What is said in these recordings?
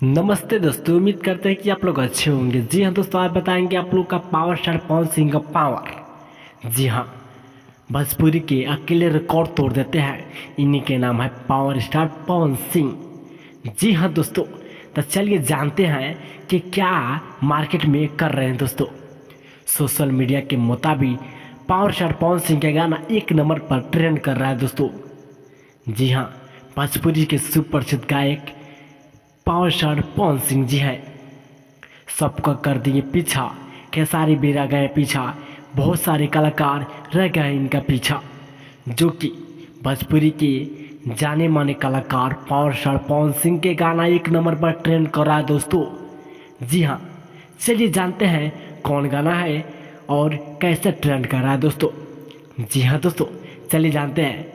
नमस्ते दोस्तों, उम्मीद करते हैं कि आप लोग अच्छे होंगे। जी हाँ दोस्तों, आज बताएंगे आप लोग का पावर स्टार पवन सिंह का पावर। जी हाँ, भोजपुरी के अकेले रिकॉर्ड तोड़ देते हैं। इन्हीं के नाम है पावर स्टार पवन सिंह। जी हाँ दोस्तों, तो चलिए जानते हैं कि क्या मार्केट में कर रहे हैं दोस्तों। सोशल मीडिया के मुताबिक पावर स्टार पवन सिंह का गाना एक नंबर पर ट्रेंड कर रहा है दोस्तों। जी हाँ, भोजपुरी के सुप्रसिद्ध गायक पावर स्टार पवन सिंह जी हैं, सबका कर दिए पीछा। खेसारी भी रह गए पीछा, बहुत सारे कलाकार रह गए इनका पीछा। जो कि भोजपुरी के जाने माने कलाकार पावर स्टार पवन सिंह के गाना एक नंबर पर ट्रेंड कर रहा है दोस्तों। जी हाँ, चलिए जानते हैं कौन गाना है और कैसे ट्रेंड कर रहा है दोस्तों। जी हाँ दोस्तों, चलिए जानते हैं।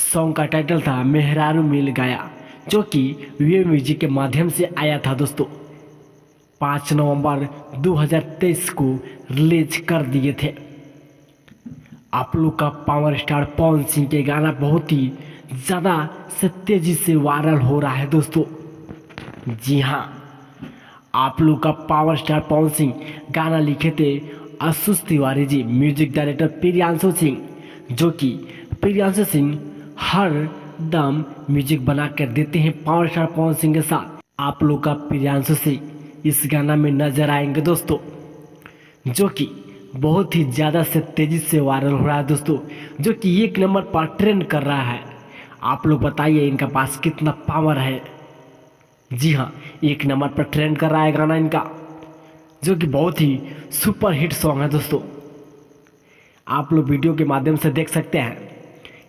सॉन्ग का टाइटल था मेहरारू मिल गया, जो कि वे म्यूजिक के माध्यम से आया था दोस्तों। 5 नवंबर 2023 को रिलीज कर दिए थे। आप लोग का पावर स्टार पवन सिंह के गाना बहुत ही ज़्यादा से तेजी से वायरल हो रहा है दोस्तों। जी हाँ, आप लोग का पावर स्टार पवन सिंह गाना लिखे थे आशीष तिवारी जी, म्यूजिक डायरेक्टर प्रियांशु सिंह। जो कि प्रियांशु सिंह हर दम म्यूजिक बना कर देते हैं पावर स्टार पवन सिंह के साथ। आप लोग का प्रियांशु सिंह इस गाना में नजर आएंगे दोस्तों, जो कि बहुत ही ज़्यादा से तेज़ी से वायरल हो रहा है दोस्तों, जो कि एक नंबर पर ट्रेंड कर रहा है। आप लोग बताइए इनका पास कितना पावर है। जी हाँ, एक नंबर पर ट्रेंड कर रहा है गाना इनका, जो कि बहुत ही सुपर हिट सॉन्ग है दोस्तों। आप लोग वीडियो के माध्यम से देख सकते हैं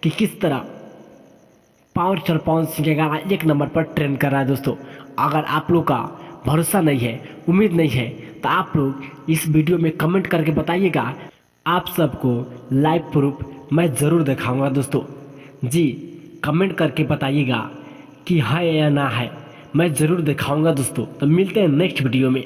कि किस तरह पावर स्टार पवन सिंह का गाना एक नंबर पर ट्रेंड कर रहा है दोस्तों। अगर आप लोग का भरोसा नहीं है, उम्मीद नहीं है, तो आप लोग इस वीडियो में कमेंट करके बताइएगा। आप सबको लाइव प्रूफ मैं ज़रूर दिखाऊंगा दोस्तों। जी, कमेंट करके बताइएगा कि है या ना है, मैं ज़रूर दिखाऊंगा दोस्तों। तो मिलते हैं नेक्स्ट वीडियो में।